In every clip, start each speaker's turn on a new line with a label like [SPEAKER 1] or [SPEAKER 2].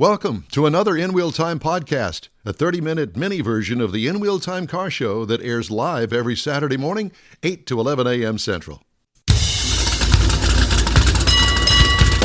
[SPEAKER 1] Welcome to another In Wheel Time podcast, a 30-minute mini version of the In Wheel Time car show that airs live every Saturday morning, 8 to 11 a.m. Central.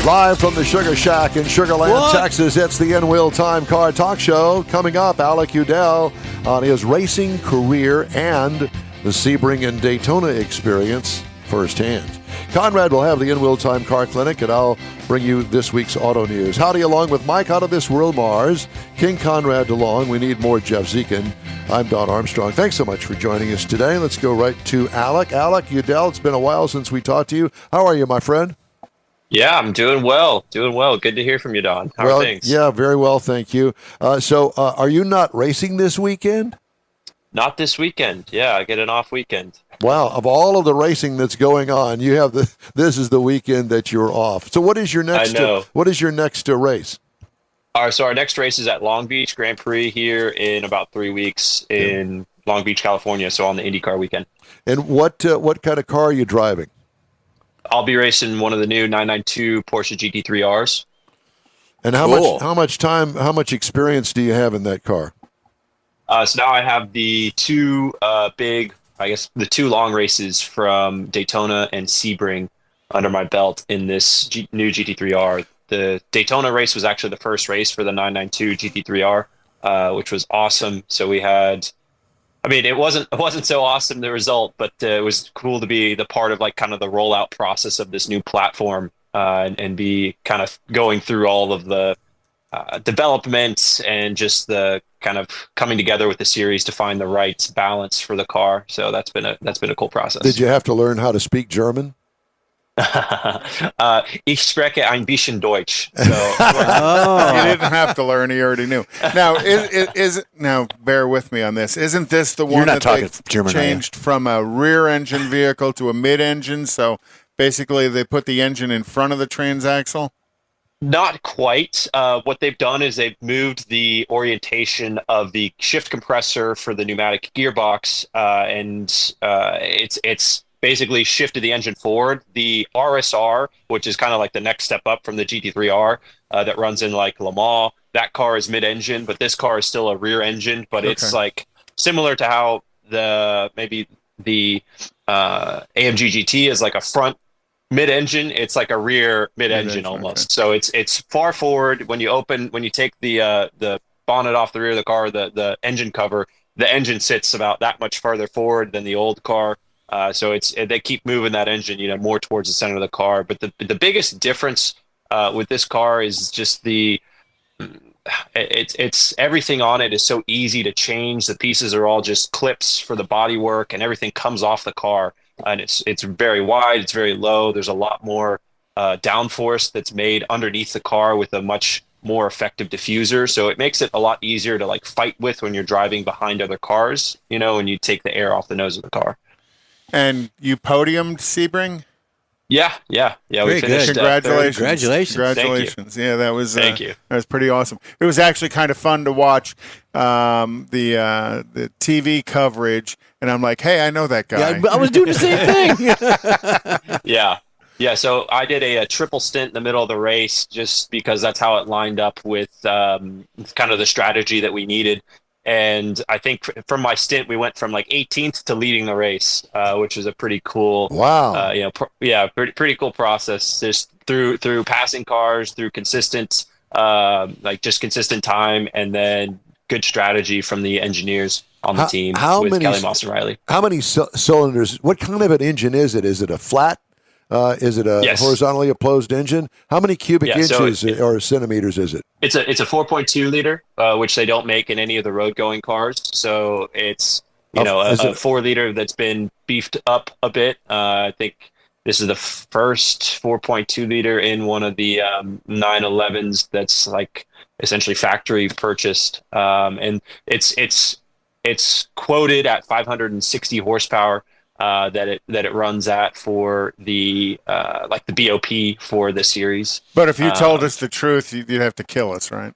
[SPEAKER 2] Live from the Sugar Shack in Sugar Land, Texas, it's the In Wheel Time Car Talk Show. Coming up, Alec Udell on his racing career and the Sebring and Daytona experience firsthand. Konrad will have the In Wheel Time Car Clinic, and I'll bring you this week's auto news. Howdy, along with Mike out of this world, Mars, King Konrad DeLong. We need more Jeff Zekin. I'm Don Armstrong. Thanks so much for joining us today. Let's go right to Alec. Alec Udell, it's been a while since we talked to you. How are you, my friend?
[SPEAKER 3] Yeah, I'm doing well. Good to hear from you, Don. How are things?
[SPEAKER 2] Yeah, very well, thank you. So are you not racing this weekend?
[SPEAKER 3] Not this weekend. Yeah, I get an off weekend.
[SPEAKER 2] Wow, of all of the racing that's going on, you have this is the weekend that you're off. So what is your next race?
[SPEAKER 3] All right, so our next race is at Long Beach Grand Prix here in about 3 weeks in Long Beach, California, so on the IndyCar weekend. And
[SPEAKER 2] what kind of car are you driving?
[SPEAKER 3] I'll be racing one of the new 992 Porsche GT3Rs.
[SPEAKER 2] And how much experience do you have in that car?
[SPEAKER 3] So now I have the two the two long races from Daytona and Sebring under my belt in this new GT3R. The Daytona race was actually the first race for the 992 GT3R, which was awesome. So we had, it wasn't so awesome, the result, but it was cool to be the part of kind of the rollout process of this new platform and be kind of going through all of the development and just the kind of coming together with the series to find the right balance for the car. So that's been a cool process.
[SPEAKER 2] Did you have to learn how to speak German?
[SPEAKER 3] Ich spreche ein bisschen Deutsch. So
[SPEAKER 4] You didn't have to learn; he already knew. Now, bear with me on this. Isn't this the one that they changed from a rear-engine vehicle to a mid-engine? So basically, they put the engine in front of the transaxle.
[SPEAKER 3] Not quite. What they've done is they've moved the orientation of the shift compressor for the pneumatic gearbox, and it's basically shifted the engine forward. The RSR, which is kind of like the next step up from the GT3R that runs in Le Mans, that car is mid-engine, but this car is still a rear engine. But it's similar to how the AMG GT is a front mid-engine. It's like a rear mid-engine almost. Okay. So it's far forward. When you take the bonnet off the rear of the car, the engine cover, the engine sits about that much farther forward than the old car. So they keep moving that engine, more towards the center of the car. But the biggest difference with this car is just it's everything on it is so easy to change. The pieces are all just clips for the bodywork, and everything comes off the car. And it's very wide, it's very low. There's a lot more downforce that's made underneath the car with a much more effective diffuser. So it makes it a lot easier to fight with when you're driving behind other cars, when you take the air off the nose of the car.
[SPEAKER 4] And you podiumed Sebring?
[SPEAKER 3] Yeah. We finished.
[SPEAKER 4] Congratulations. Yeah, that was thank you. That was pretty awesome. It was actually kind of fun to watch the TV coverage, and I'm like, hey, I know that guy.
[SPEAKER 5] Yeah, I was doing the same thing.
[SPEAKER 3] Yeah. So I did a triple stint in the middle of the race just because that's how it lined up with kind of the strategy that we needed. And I think from my stint, we went from 18th to leading the race, which was a pretty cool, pretty cool process. Just through passing cars, through consistent, consistent time, and then good strategy from the engineers on the team with Kelly Moss and Riley.
[SPEAKER 2] How many cylinders? What kind of an engine is it? Is it a flat? Is it a horizontally opposed engine? How many cubic inches or centimeters is it?
[SPEAKER 3] It's a 4.2 liter, which they don't make in any of the road going cars. So it's a 4 liter that's been beefed up a bit. I think this is the first 4.2 liter in one of the 911s that's essentially factory purchased, and it's quoted at 560 horsepower. That it runs at for the the BOP for the series.
[SPEAKER 4] But if you told us the truth, you'd have to kill us, right?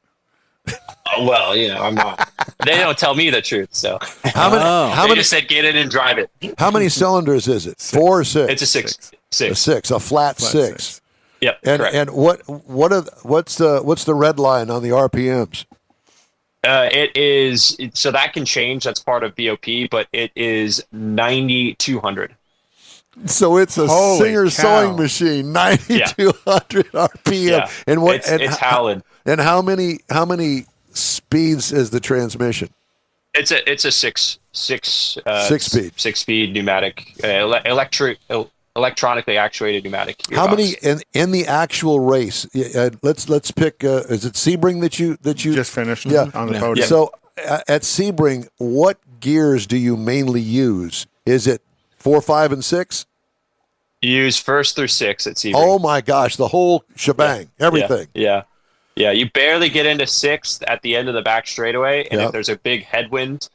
[SPEAKER 3] Well, I'm not. They don't tell me the truth, so
[SPEAKER 2] how many?
[SPEAKER 3] Just said get it and drive it.
[SPEAKER 2] How many cylinders is it? 4 or 6?
[SPEAKER 3] It's a six.
[SPEAKER 2] A flat six.
[SPEAKER 3] Yep. Correct.
[SPEAKER 2] And what's the red line on the RPMs?
[SPEAKER 3] It is, so that can change. That's part of BOP, but it is 9,200.
[SPEAKER 2] So it's a Singer sewing machine, 9,200 RPM.
[SPEAKER 3] Yeah.
[SPEAKER 2] And what?
[SPEAKER 3] It's howling.
[SPEAKER 2] And how many speeds is the transmission?
[SPEAKER 3] It's a six speed pneumatic, electronically actuated pneumatic gearbox.
[SPEAKER 2] How many in the actual race? Let's pick. Is it Sebring that you
[SPEAKER 4] just finished? On the podium.
[SPEAKER 2] So at Sebring, what gears do you mainly use? Is it 4, 5, and 6?
[SPEAKER 3] You use 1st through 6 at Sebring.
[SPEAKER 2] Oh my gosh, the whole shebang, everything.
[SPEAKER 3] Yeah. You barely get into 6th at the end of the back straightaway, and if there's a big headwind,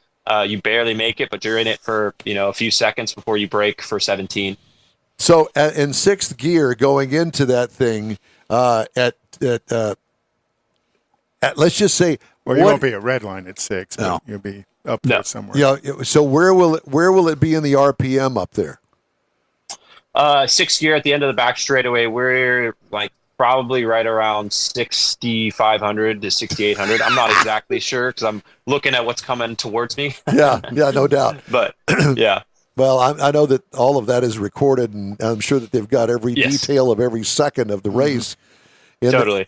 [SPEAKER 3] you barely make it, but you're in it for a few seconds before you break for 17.
[SPEAKER 2] So in 6th gear going into that thing, at let's just say,
[SPEAKER 4] you won't be a red line at 6. No. You'll be up there somewhere.
[SPEAKER 2] Yeah. So where will it be in the RPM up there?
[SPEAKER 3] 6th gear at the end of the back straightaway, we're like probably right around 6,500 to 6,800. I'm not exactly sure because I'm looking at what's coming towards me.
[SPEAKER 2] Yeah, no doubt.
[SPEAKER 3] But yeah.
[SPEAKER 2] Well, I know that all of that is recorded, and I'm sure that they've got every detail of every second of the race.
[SPEAKER 3] Totally.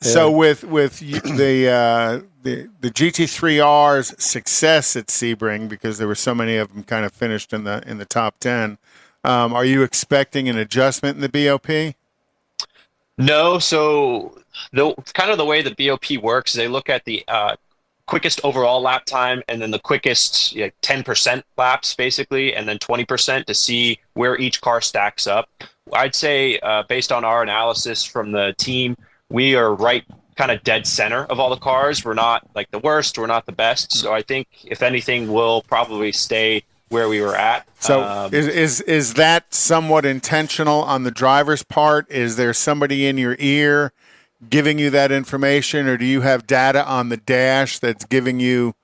[SPEAKER 4] So with the GT3R's success at Sebring, because there were so many of them kind of finished in the top 10, are you expecting an adjustment in the BOP?
[SPEAKER 3] No. So the way the BOP works, they look at the quickest overall lap time and then the quickest 10% laps basically, and then 20% to see where each car stacks up. I'd say based on our analysis from the team, we are right kind of dead center of all the cars. We're not like the worst, we're not the best. So I think if anything, we'll probably stay where we were at.
[SPEAKER 4] So is that somewhat intentional on the driver's part? Is there somebody in your ear giving you that information, or do you have data on the dash that's giving you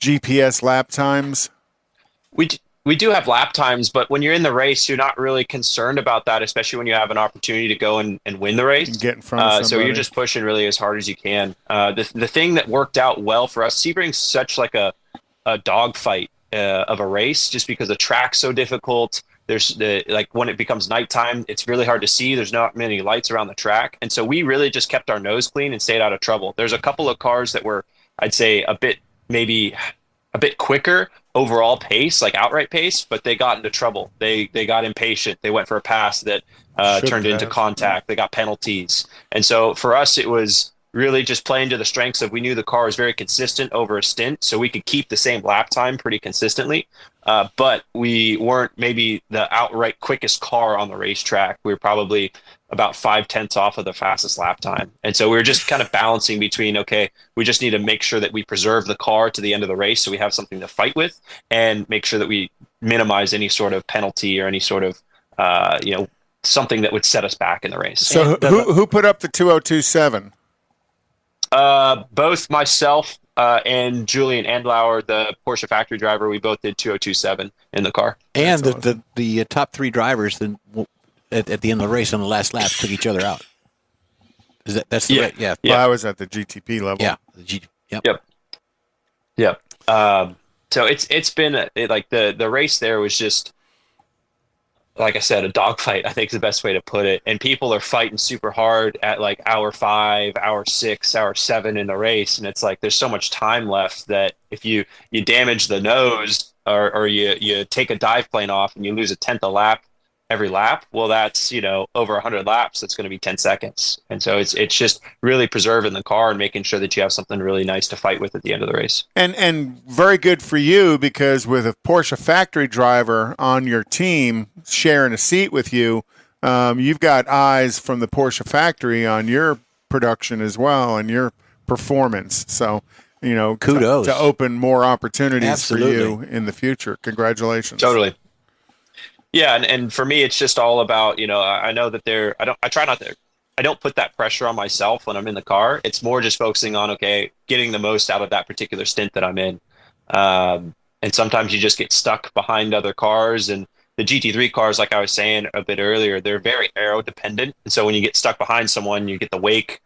[SPEAKER 4] GPS lap times?
[SPEAKER 3] We do have lap times, but when you're in the race, you're not really concerned about that, especially when you have an opportunity to go and win the race.
[SPEAKER 4] And get in front of somebody.
[SPEAKER 3] So you're just pushing really as hard as you can. The thing that worked out well for us, Sebring's such like a dogfight of a race, just because the track's so difficult. There's when it becomes nighttime, it's really hard to see. There's not many lights around the track. And so we really just kept our nose clean and stayed out of trouble. There's a couple of cars that were, I'd say, maybe a bit quicker overall pace, like outright pace, but they got into trouble. They got impatient. They went for a pass that turned into contact. They got penalties. And so for us, it was really just playing to the strengths of, we knew the car was very consistent over a stint, so we could keep the same lap time pretty consistently. But we weren't maybe the outright quickest car on the racetrack. We were probably about 5/10 off of the fastest lap time. And so we were just kind of balancing between, okay, we just need to make sure that we preserve the car to the end of the race so we have something to fight with, and make sure that we minimize any sort of penalty or any sort of, something that would set us back in the race.
[SPEAKER 4] So who put up the 2027?
[SPEAKER 3] Both myself and Julian Andlauer, the Porsche factory driver, we both did 2027 in the car.
[SPEAKER 5] And the top 3 drivers then at the end of the race on the last lap took each other out. That's the right? Yeah.
[SPEAKER 4] Well, I was at the GTP level.
[SPEAKER 5] Yeah.
[SPEAKER 3] Yep. So it's been the race there was just, like I said, a dogfight, I think is the best way to put it. And people are fighting super hard at like hour 5, hour 6, hour 7 in the race. And it's like, there's so much time left that if you damage the nose or you take a dive plane off and you lose a tenth a lap every lap, well, that's, over 100 laps, that's going to be 10 seconds. And so it's just really preserving the car and making sure that you have something really nice to fight with at the end of the race.
[SPEAKER 4] And very good for you, because with a Porsche factory driver on your team sharing a seat with you, you've got eyes from the Porsche factory on your production as well and your performance. So,
[SPEAKER 5] kudos
[SPEAKER 4] to open more opportunities for you in the future. Congratulations.
[SPEAKER 3] Totally. Yeah, and for me, it's just all about, I know that I don't put that pressure on myself when I'm in the car. It's more just focusing on, okay, getting the most out of that particular stint that I'm in. And sometimes you just get stuck behind other cars and the GT3 cars, like I was saying a bit earlier, they're very aero dependent. And so when you get stuck behind someone, you get the wake,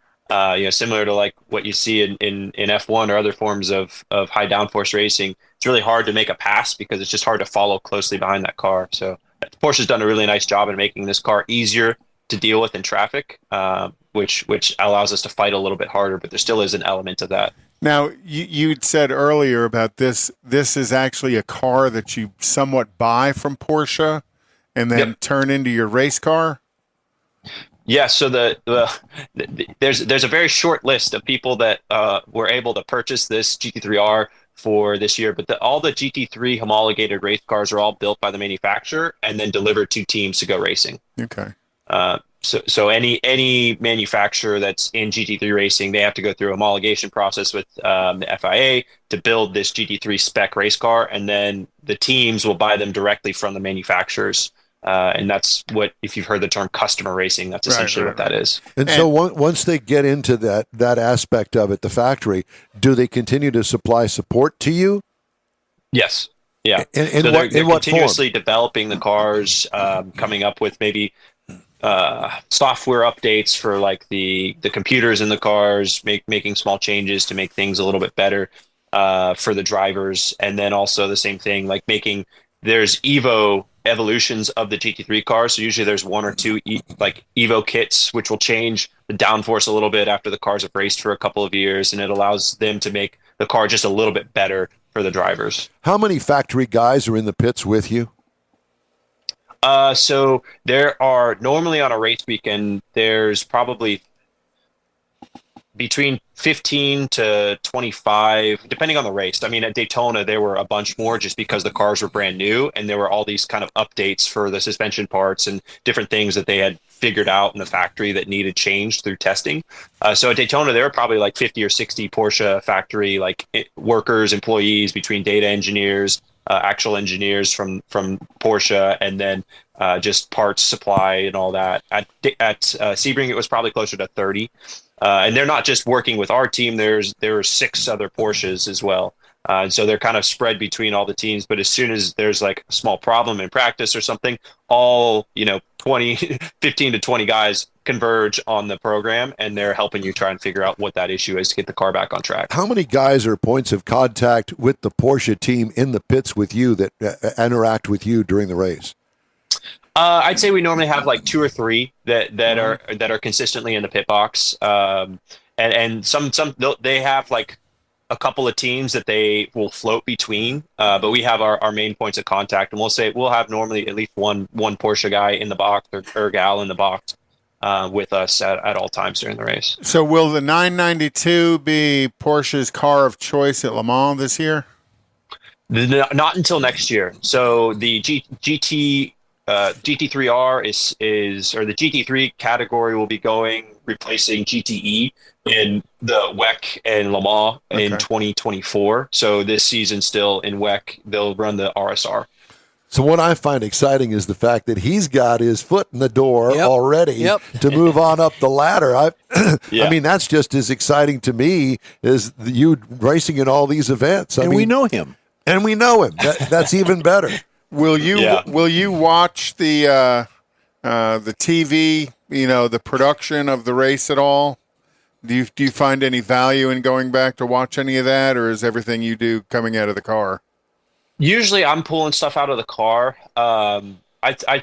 [SPEAKER 3] similar to like what you see in F1 or other forms of high downforce racing. It's really hard to make a pass because it's just hard to follow closely behind that car. So Porsche's done a really nice job in making this car easier to deal with in traffic, which allows us to fight a little bit harder, but there still is an element of that.
[SPEAKER 4] Now, you'd said earlier about this. This is actually a car that you somewhat buy from Porsche and then turn into your race car?
[SPEAKER 3] Yeah, so there's a very short list of people that were able to purchase this GT3R for this year, but all the GT3 homologated race cars are all built by the manufacturer and then delivered to teams to go racing.
[SPEAKER 4] Okay.
[SPEAKER 3] So any manufacturer that's in GT3 racing, they have to go through a homologation process with the FIA to build this GT3 spec race car, and then the teams will buy them directly from the manufacturers. And that's what, if you've heard the term customer racing, that's essentially what that is.
[SPEAKER 2] And so once they get into that aspect of it, the factory, do they continue to supply support to you?
[SPEAKER 3] Yes. Yeah.
[SPEAKER 2] In
[SPEAKER 3] so they're
[SPEAKER 2] what
[SPEAKER 3] continuously
[SPEAKER 2] form?
[SPEAKER 3] developing the cars, coming up with maybe software updates for like the computers in the cars, making small changes to make things a little bit better for the drivers. And then also the same thing, like there's Evo evolutions of the GT3 cars. So usually there's one or two like Evo kits, which will change the downforce a little bit after the cars have raced for a couple of years. And it allows them to make the car just a little bit better for the drivers.
[SPEAKER 2] How many factory guys are in the pits with you?
[SPEAKER 3] So there are normally on a race weekend, there's probably between 15 to 25, depending on the race. I mean, at Daytona, there were a bunch more just because the cars were brand new and there were all these kind of updates for the suspension parts and different things that they had figured out in the factory that needed changed through testing. So at Daytona, there were probably like 50 or 60 Porsche factory workers, employees, between data engineers, actual engineers from Porsche, and then just parts supply and all that. At Sebring, it was probably closer to 30. And they're not just working with our team. there are 6 other Porsches as well. And so they're kind of spread between all the teams. But as soon as there's like a small problem in practice or something, all 15 to 20 guys converge on the program, and they're helping you try and figure out what that issue is to get the car back on track.
[SPEAKER 2] How many guys are points of contact with the Porsche team in the pits with you that interact with you during the race?
[SPEAKER 3] I'd say we normally have like 2 or 3 that are consistently in the pit box, and some they have like a couple of teams that they will float between, but we have our main points of contact, and we'll have normally at least one Porsche guy in the box or gal in the box with us at all times during the race.
[SPEAKER 4] So will the 992 be Porsche's car of choice at Le Mans this year?
[SPEAKER 3] Not until next year. So the GT3R is or the GT3 category will be replacing GTE in the WEC and Le Mans in 2024. So this season still in WEC, they'll run the RSR.
[SPEAKER 2] So what I find exciting is the fact that he's got his foot in the door already to move on up the ladder. I mean, that's just as exciting to me as you racing in all these events.
[SPEAKER 5] We know him.
[SPEAKER 2] And we know him. That's even better.
[SPEAKER 4] Will you watch the TV, the production of the race at all? Do you find any value in going back to watch any of that, or is everything you do coming out of the car?
[SPEAKER 3] Usually I'm pulling stuff out of the car. I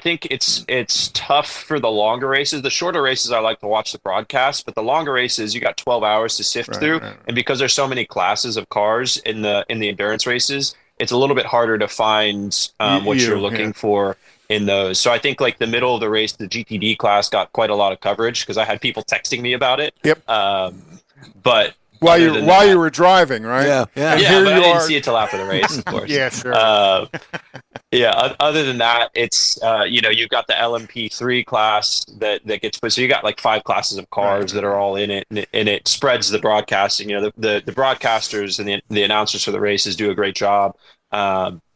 [SPEAKER 3] think it's tough for the longer races. The shorter races, I like to watch the broadcast, but the longer races, you got 12 hours to sift through. Right. And because there's so many classes of cars in the endurance races, it's a little bit harder to find what you're looking for in those. So I think like the middle of the race, the GTD class got quite a lot of coverage because I had people texting me about it.
[SPEAKER 4] Yep.
[SPEAKER 3] But
[SPEAKER 4] while you were driving, right?
[SPEAKER 3] Yeah.
[SPEAKER 4] And
[SPEAKER 3] here but I didn't see it till after the race, of course.
[SPEAKER 4] Yeah, sure.
[SPEAKER 3] Other than that, it's you've got the LMP3 class that gets put. So you got like 5 classes of cars that are all in it, and it spreads the broadcasting. The broadcasters and the announcers for the races do a great job.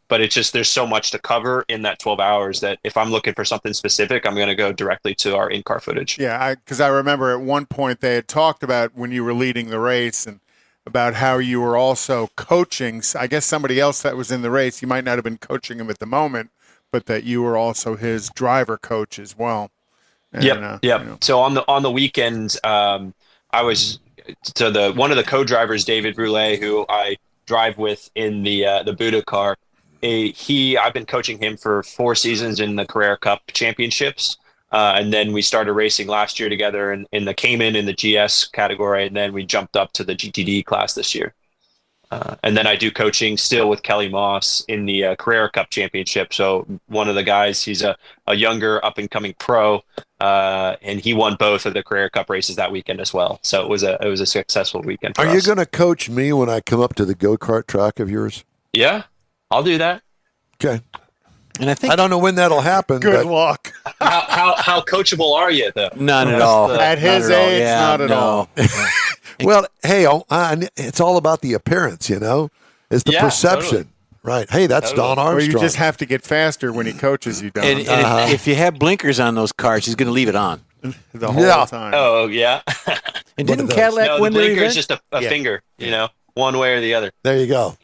[SPEAKER 3] But it's just there's so much to cover in that 12 hours that if I'm looking for something specific, I'm going to go directly to our in-car footage.
[SPEAKER 4] Yeah, because I remember at one point they had talked about when you were leading the race and about how you were also coaching. I guess somebody else that was in the race, you might not have been coaching him at the moment, but that you were also his driver coach as well. And,
[SPEAKER 3] Yep.
[SPEAKER 4] You know.
[SPEAKER 3] So on the weekend, I was one of the co-drivers, David Brule, who I drive with in the Buda car. I've been coaching him for 4 seasons in the Carrera Cup Championships. And then we started racing last year together in the Cayman in the GS category. And then we jumped up to the GTD class this year. And then I do coaching still with Kelly Moss in the Carrera Cup Championship. So one of the guys, he's a younger up and coming pro, and he won both of the Carrera Cup races that weekend as well. So it was a successful weekend for us.
[SPEAKER 2] Are you going to coach me when I come up to the go-kart track of yours?
[SPEAKER 3] Yeah, I'll do that.
[SPEAKER 2] Okay.
[SPEAKER 5] And I
[SPEAKER 2] don't know when that'll happen.
[SPEAKER 4] Good luck.
[SPEAKER 3] How coachable are you, though?
[SPEAKER 5] None at all.
[SPEAKER 4] At his age, not at all.
[SPEAKER 2] Well, hey, it's all about the appearance, you know? It's the perception.
[SPEAKER 3] Totally.
[SPEAKER 2] Right. Hey, that's Don Armstrong.
[SPEAKER 4] Or you just have to get faster when he coaches you, Don.
[SPEAKER 5] And if you have blinkers on those cars, he's going to leave it on.
[SPEAKER 4] The whole time.
[SPEAKER 3] Oh, yeah.
[SPEAKER 5] And didn't Cadillac win
[SPEAKER 3] the
[SPEAKER 5] their
[SPEAKER 3] blinker
[SPEAKER 5] event?
[SPEAKER 3] is just a finger, one way or the other.
[SPEAKER 2] There you go.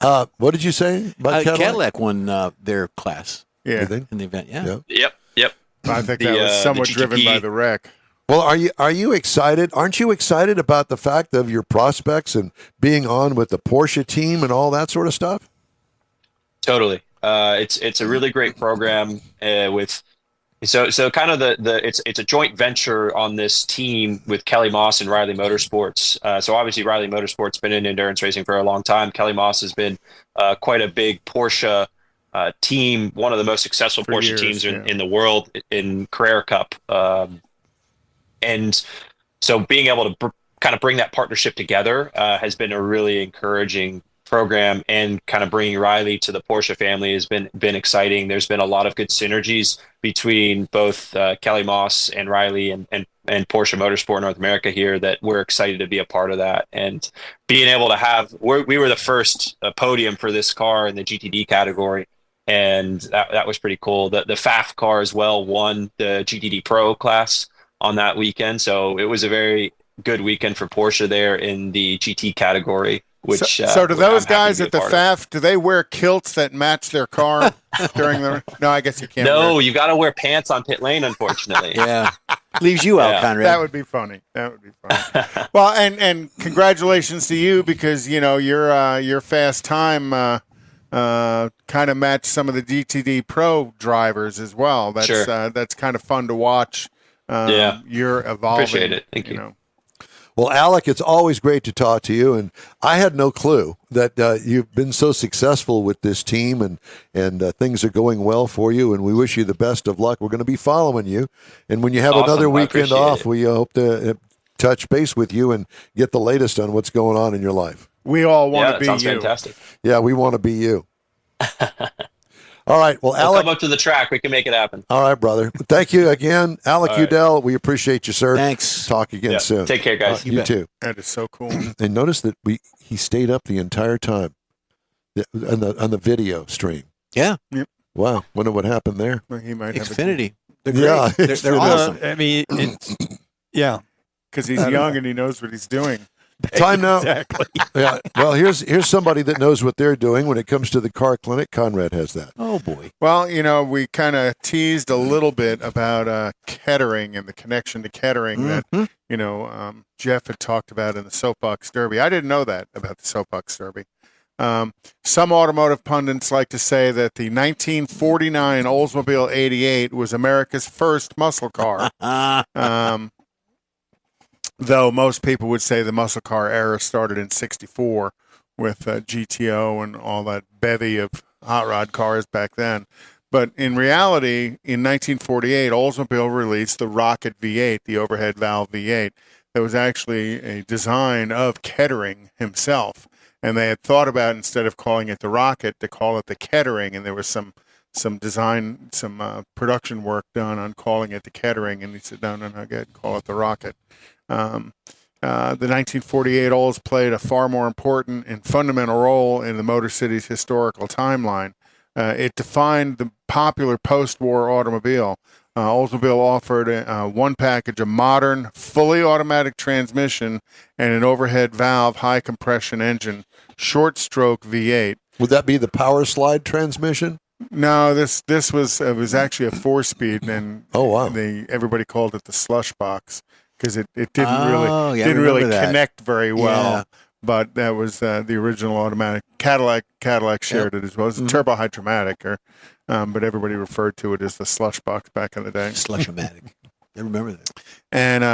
[SPEAKER 2] What did you say about Cadillac?
[SPEAKER 5] Cadillac won their class
[SPEAKER 4] Yeah.
[SPEAKER 5] in the event, yeah.
[SPEAKER 3] Yep.
[SPEAKER 4] I think that was somewhat driven by the wreck.
[SPEAKER 2] Well, are you excited? Aren't you excited about the fact of your prospects and being on with the Porsche team and all that sort of stuff?
[SPEAKER 3] Totally. It's a really great program with so kind of it's a joint venture on this team with Kelly Moss and Riley Motorsports. So obviously Riley Motorsports been in endurance racing for a long time. Kelly Moss has been quite a big Porsche team, one of the most successful
[SPEAKER 4] For
[SPEAKER 3] Porsche
[SPEAKER 4] years,
[SPEAKER 3] teams
[SPEAKER 4] yeah.
[SPEAKER 3] in the world in Carrera Cup. And so being able to kind of bring that partnership together has been a really encouraging program, and kind of bringing Riley to the Porsche family has been exciting. There's been a lot of good synergies between both Kelly Moss and Riley and Porsche Motorsport North America here that we're excited to be a part of that. And being able to we were the first podium for this car in the GTD category. And that was pretty cool. The FAF car as well won the GTD Pro class on that weekend. So it was a very good weekend for Porsche there in the GT category. Which
[SPEAKER 4] so do those guys at the FAF, do they wear kilts that match their car during the? No, I guess you can't.
[SPEAKER 3] No, you got to wear pants on pit lane, unfortunately.
[SPEAKER 5] Yeah, leaves you out, Konrad.
[SPEAKER 4] That would be funny. Well, and congratulations to you, because your fast time kind of matched some of the GTD Pro drivers as well. That's
[SPEAKER 3] Sure.
[SPEAKER 4] That's kind of fun to watch. You're evolving.
[SPEAKER 3] Appreciate it. Thank you.
[SPEAKER 2] Well, Alec, it's always great to talk to you, and I had no clue that you've been so successful with this team, and things are going well for you, and we wish you the best of luck. We're going to be following you, and when you have another weekend off, we hope to touch base with you and get the latest on what's going on in your life.
[SPEAKER 4] We all want to be
[SPEAKER 3] sounds
[SPEAKER 4] you.
[SPEAKER 3] Fantastic.
[SPEAKER 2] Yeah, we want to be you. All right. Well, Alec,
[SPEAKER 3] come up to the track. We can make it happen.
[SPEAKER 2] All right, brother. Thank you again, Alec Udell. We approcate you, sir.
[SPEAKER 5] Thanks.
[SPEAKER 2] Talk again soon.
[SPEAKER 3] Take care, guys.
[SPEAKER 2] You too.
[SPEAKER 4] That is so cool.
[SPEAKER 2] And notice that he stayed up the entire time on the video stream.
[SPEAKER 5] Yeah.
[SPEAKER 4] Yep.
[SPEAKER 2] Wow. Wonder what happened there.
[SPEAKER 4] Well, he might
[SPEAKER 5] Xfinity.
[SPEAKER 4] have
[SPEAKER 2] Yeah,
[SPEAKER 5] They're awesome.
[SPEAKER 6] I mean, it's
[SPEAKER 4] because he's young and he knows what he's doing.
[SPEAKER 2] Time now.
[SPEAKER 6] Exactly.
[SPEAKER 2] Yeah. Well, here's somebody that knows what they're doing when it comes to the car clinic. Conrad has that.
[SPEAKER 5] Oh boy.
[SPEAKER 4] Well, we kind of teased a little bit about Kettering and the connection to Kettering that Jeff had talked about in the Soapbox Derby. I didn't know that about the Soapbox Derby. Some automotive pundits like to say that the 1949 Oldsmobile 88 was America's first muscle car. Though most people would say the muscle car era started in '64 with GTO and all that bevy of hot rod cars back then. But in reality, in 1948, Oldsmobile released the Rocket V8, the overhead valve V8. That was actually a design of Kettering himself. And they had thought about, instead of calling it the Rocket, to call it the Kettering. And there was some design, some production work done on calling it the Kettering. And he said, no, good, call it the Rocket. The 1948 Olds played a far more important and fundamental role in the Motor City's historical timeline. It defined the popular post-war automobile. Oldsmobile offered one package, a modern, fully automatic transmission and an overhead valve high-compression engine, short-stroke V8.
[SPEAKER 2] Would that be the power slide transmission?
[SPEAKER 4] No, this was actually a 4-speed, and
[SPEAKER 2] Oh, wow.
[SPEAKER 4] everybody called it the slush box because it didn't
[SPEAKER 5] Oh, yeah, I
[SPEAKER 4] really
[SPEAKER 5] remember that.
[SPEAKER 4] connect very well.
[SPEAKER 5] Yeah.
[SPEAKER 4] But that was the original automatic. Cadillac shared it as well. It was a turbo hydromatic, but everybody referred to it as the slush box back in the day.
[SPEAKER 5] Slush-o-matic. I remember that.
[SPEAKER 4] And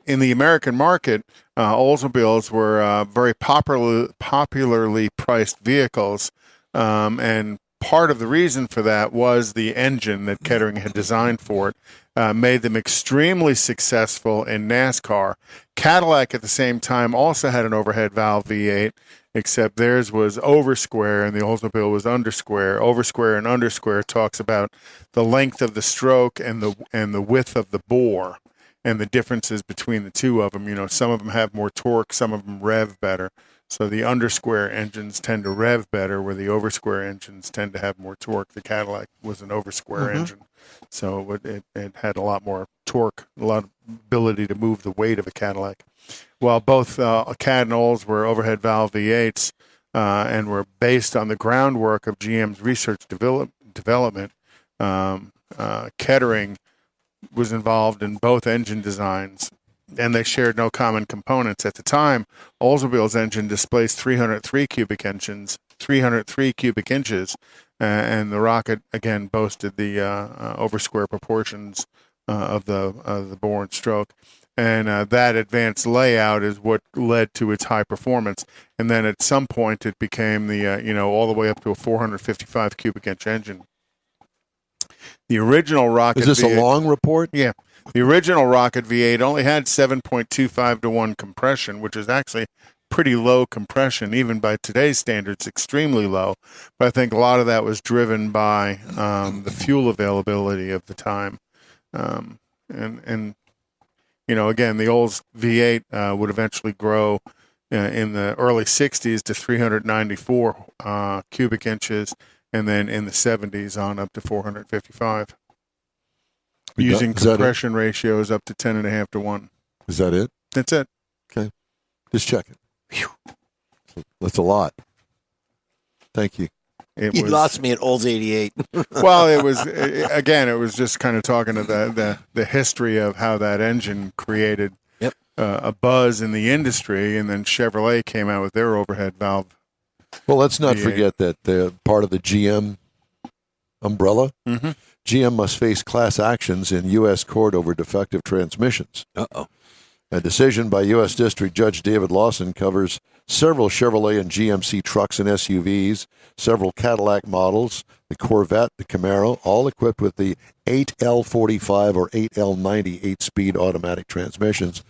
[SPEAKER 4] in the American market, Oldsmobiles were very popularly priced vehicles, and part of the reason for that was the engine that Kettering had designed for it. Made them extremely successful in NASCAR. Cadillac at the same time also had an overhead valve V8, except theirs was oversquare and the Oldsmobile was undersquare. Oversquare and undersquare talks about the length of the stroke and the width of the bore and the differences between the two of them. You know, some of them have more torque, some of them rev better. So the undersquare engines tend to rev better, where the oversquare engines tend to have more torque. The Cadillac was an oversquare engine, so it had a lot more torque, a lot of ability to move the weight of a Cadillac. While both Cad and Olds were overhead valve V8s and were based on the groundwork of GM's research development, Kettering was involved in both engine designs, and they shared no common components. At the time, Oldsmobile's engine displaced 303 cubic inches, and the Rocket, again, boasted the oversquare proportions of the bore and stroke. And that advanced layout is what led to its high performance. And then at some point, it became all the way up to a 455 cubic inch engine. The original Rocket.
[SPEAKER 2] Is this
[SPEAKER 4] V8,
[SPEAKER 2] a long report?
[SPEAKER 4] Yeah. The original Rocket V8 only had 7.25 to 1 compression, which is actually pretty low compression, even by today's standards, extremely low. But I think a lot of that was driven by the fuel availability of the time. And again, the Olds V8 would eventually grow in the early 60s to 394 cubic inches, and then in the 70s on up to 455. Using compression ratios up to 10.5 to 1.
[SPEAKER 2] Is that it?
[SPEAKER 4] That's it.
[SPEAKER 2] Okay. Just checking. Whew. That's a lot. Thank you.
[SPEAKER 5] You lost me at Olds 88.
[SPEAKER 4] Well, it was just kind of talking to the history of how that engine created a buzz in the industry, and then Chevrolet came out with their overhead valve.
[SPEAKER 2] Well, let's not
[SPEAKER 4] V8.
[SPEAKER 2] forget that they're part of the GM umbrella.
[SPEAKER 4] Mm-hmm.
[SPEAKER 2] GM must face class actions in U.S. court over defective transmissions.
[SPEAKER 5] Uh-oh.
[SPEAKER 2] A decision by U.S. District Judge David Lawson covers several Chevrolet and GMC trucks and SUVs, several Cadillac models, the Corvette, the Camaro, all equipped with the 8L45 or 8L90 8-speed automatic transmissions.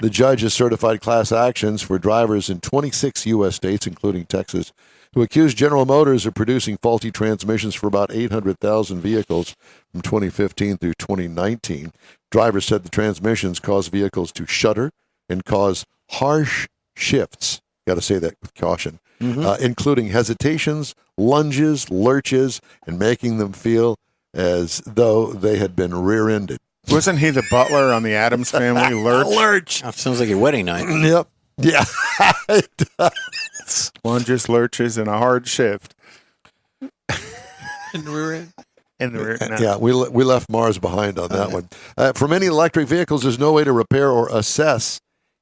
[SPEAKER 2] The judge has certified class actions for drivers in 26 U.S. states, including Texas, who accused General Motors of producing faulty transmissions for about 800,000 vehicles from 2015 through 2019. Drivers said the transmissions cause vehicles to shudder and cause harsh shifts. Got to say that with caution, including hesitations, lunges, lurches, and making them feel as though they had been rear-ended.
[SPEAKER 4] Wasn't he the butler on the Addams Family? Lurch.
[SPEAKER 5] That sounds like a wedding night.
[SPEAKER 2] Yep. Yeah. It does.
[SPEAKER 4] Lunges, lurches, and a hard shift.
[SPEAKER 5] In the rear end.
[SPEAKER 4] In the rear. No.
[SPEAKER 2] Yeah, we left Mars behind on that one. For many electric vehicles, there's no way to repair or assess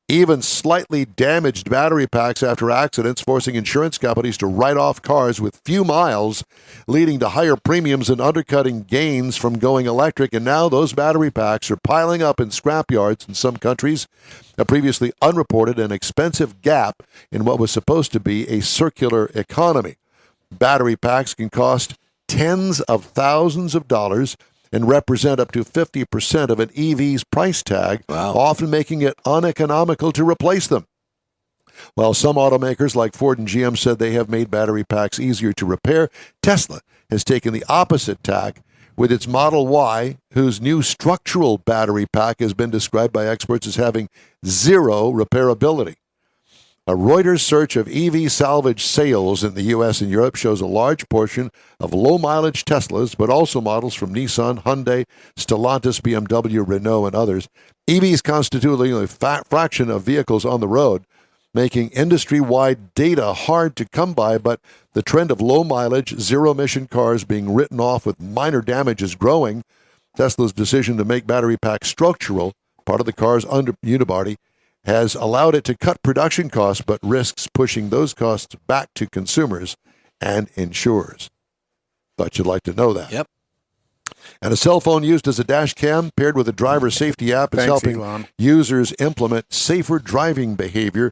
[SPEAKER 2] even slightly damaged battery packs after accidents, forcing insurance companies to write off cars with few miles, leading to higher premiums and undercutting gains from going electric. And now those battery packs are piling up in scrapyards in some countries, a previously unreported and expensive gap in what was supposed to be a circular economy. Battery packs can cost tens of thousands of dollars and represent up to 50% of an EV's price tag, often making it uneconomical to replace them. While some automakers like Ford and GM said they have made battery packs easier to repair, Tesla has taken the opposite tack with its Model Y, whose new structural battery pack has been described by experts as having zero repairability. A Reuters search of EV salvage sales in the U.S. and Europe shows a large portion of low-mileage Teslas, but also models from Nissan, Hyundai, Stellantis, BMW, Renault, and others. EVs constitute only a fraction of vehicles on the road, making industry-wide data hard to come by, but the trend of low-mileage, zero-emission cars being written off with minor damage is growing. Tesla's decision to make battery packs structural, part of the car's unibody, has allowed it to cut production costs, but risks pushing those costs back to consumers and insurers. Thought you'd like to know that.
[SPEAKER 5] Yep.
[SPEAKER 2] And a cell phone used as a dash cam paired with a driver safety app is helping users implement safer driving behavior.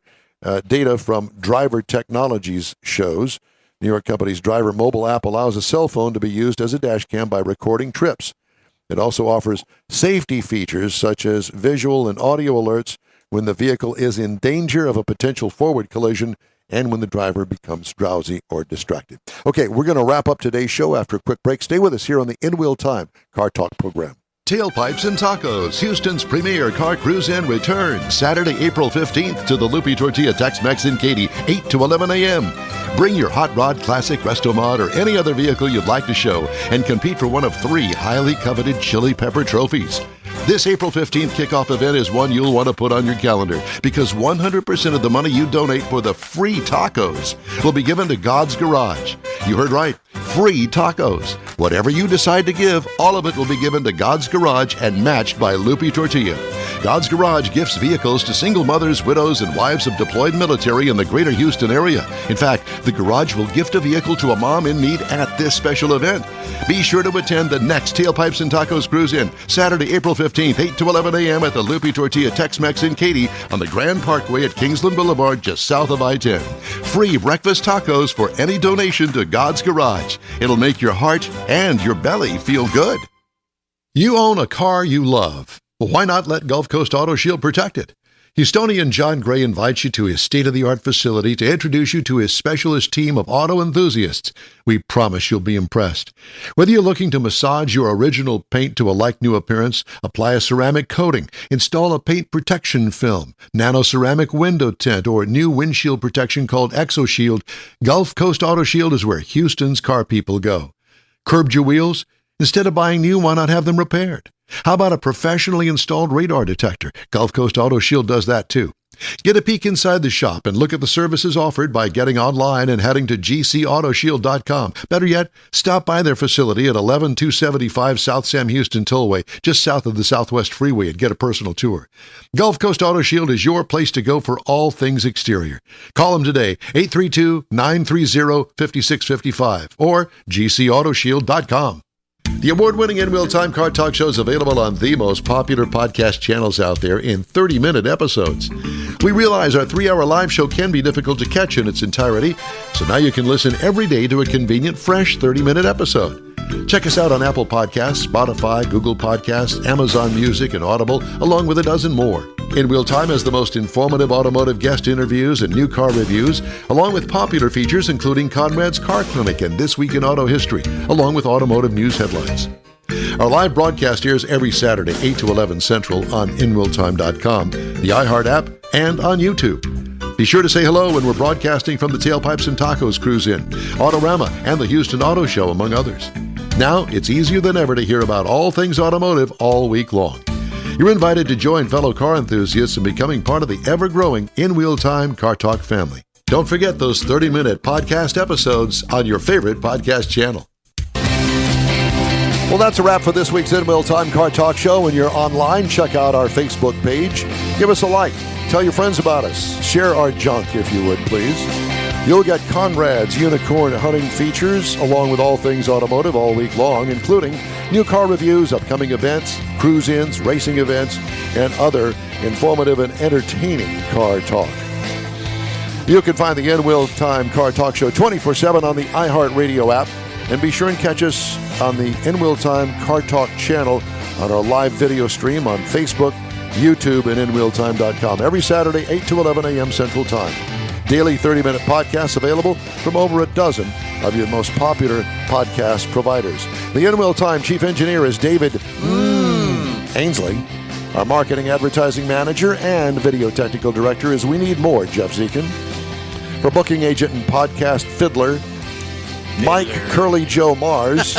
[SPEAKER 2] Data from Driver Technologies shows. New York company's driver mobile app allows a cell phone to be used as a dash cam by recording trips. It also offers safety features such as visual and audio alerts when the vehicle is in danger of a potential forward collision and when the driver becomes drowsy or distracted. Okay, we're going to wrap up today's show after a quick break. Stay with us here on the In Wheel Time Car Talk program.
[SPEAKER 1] Tailpipes and Tacos, Houston's premier car cruise-in returns Saturday, April 15th to the Lupi Tortilla Tex-Mex in Katy, 8 to 11 a.m. Bring your Hot Rod Classic Resto Mod or any other vehicle you'd like to show and compete for one of 3 highly coveted chili pepper trophies. This April 15th kickoff event is one you'll want to put on your calendar because 100% of the money you donate for the free tacos will be given to God's Garage. You heard right, free tacos. Whatever you decide to give, all of it will be given to God's Garage and matched by Lupi Tortilla. God's Garage gifts vehicles to single mothers, widows, and wives of deployed military in the greater Houston area. In fact, the Garage will gift a vehicle to a mom in need at this special event. Be sure to attend the next Tailpipes and Tacos Cruise-In, Saturday, April 15th, 8 to 11 a.m. at the Lupi Tortilla Tex-Mex in Katy on the Grand Parkway at Kingsland Boulevard, just south of I-10. Free breakfast tacos for any donation to God's Garage. It'll make your heart and your belly feel good. You own a car you love. Well, why not let Gulf Coast Auto Shield protect it? Houstonian John Gray invites you to his state-of-the-art facility to introduce you to his specialist team of auto enthusiasts. We promise you'll be impressed. Whether you're looking to massage your original paint to a like-new appearance, apply a ceramic coating, install a paint protection film, nano-ceramic window tint, or new windshield protection called ExoShield, Gulf Coast Auto Shield is where Houston's car people go. Curbed your wheels? Instead of buying new, why not have them repaired? How about a professionally installed radar detector? Gulf Coast Auto Shield does that too. Get a peek inside the shop and look at the services offered by getting online and heading to gcautoshield.com. Better yet, stop by their facility at 11275 South Sam Houston Tollway, just south of the Southwest Freeway, and get a personal tour. Gulf Coast Auto Shield is your place to go for all things exterior. Call them today, 832-930-5655 or gcautoshield.com. The award-winning In Wheel Time Car Talk Show is available on the most popular podcast channels out there in 30-minute episodes. We realize our 3-hour live show can be difficult to catch in its entirety, so now you can listen every day to a convenient, fresh 30-minute episode. Check us out on Apple Podcasts, Spotify, Google Podcasts, Amazon Music, and Audible, along with a dozen more. In Wheel Time has the most informative automotive guest interviews and new car reviews, along with popular features including Konrad's Car Clinic and This Week in Auto History, along with automotive news headlines. Our live broadcast airs every Saturday, 8 to 11 Central on InWheelTime.com, the iHeart app, and on YouTube. Be sure to say hello when we're broadcasting from the Tailpipes and Tacos Cruise-In, Autorama, and the Houston Auto Show, among others. Now, it's easier than ever to hear about all things automotive all week long. You're invited to join fellow car enthusiasts in becoming part of the ever-growing In Wheel Time Car Talk family. Don't forget those 30-minute podcast episodes on your favorite podcast channel.
[SPEAKER 2] Well, that's a wrap for this week's In Wheel Time Car Talk Show. When you're online, check out our Facebook page. Give us a like. Tell your friends about us. Share our junk, if you would, please. You'll get Konrad's unicorn hunting features, along with all things automotive all week long, including new car reviews, upcoming events, cruise-ins, racing events, and other informative and entertaining car talk. You can find the In Wheel Time Car Talk Show 24/7 on the iHeartRadio app, and be sure and catch us on the In Wheel Time Car Talk channel on our live video stream on Facebook, YouTube, and InWheelTime.com every Saturday, 8 to 11 a.m. Central Time. Daily 30-minute podcasts available from over a dozen of your most popular podcast providers. The In Wheel Time Chief Engineer is David Ainsley. Our Marketing Advertising Manager and Video Technical Director is We Need More, Jeff Zekin. For Booking Agent and Podcast Fiddler, Mike Curly Joe Mars.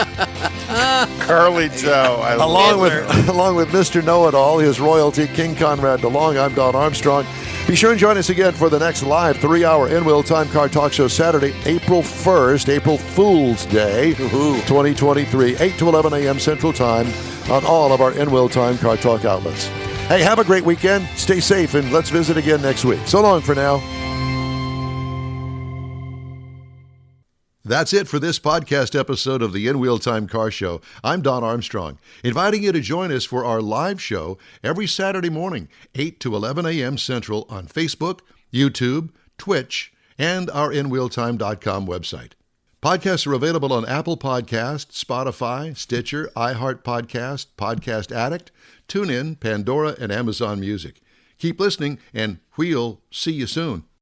[SPEAKER 4] Curly Joe.
[SPEAKER 2] Along with Mr. Know-It-All, his royalty, King Konrad DeLong. I'm Don Armstrong. Be sure and join us again for the next live 3-hour in-wheel time car talk show Saturday, April 1st, April Fool's Day, 2023, 8 to 11 a.m. Central Time on all of our in-wheel time car talk outlets. Hey, have a great weekend. Stay safe, and let's visit again next week. So long for now.
[SPEAKER 1] That's it for this podcast episode of the In-Wheel Time Car Show. I'm Don Armstrong, inviting you to join us for our live show every Saturday morning, 8 to 11 a.m. Central on Facebook, YouTube, Twitch, and our InWheelTime.com website. Podcasts are available on Apple Podcasts, Spotify, Stitcher, iHeart Podcast, Podcast Addict, TuneIn, Pandora, and Amazon Music. Keep listening, and we'll see you soon.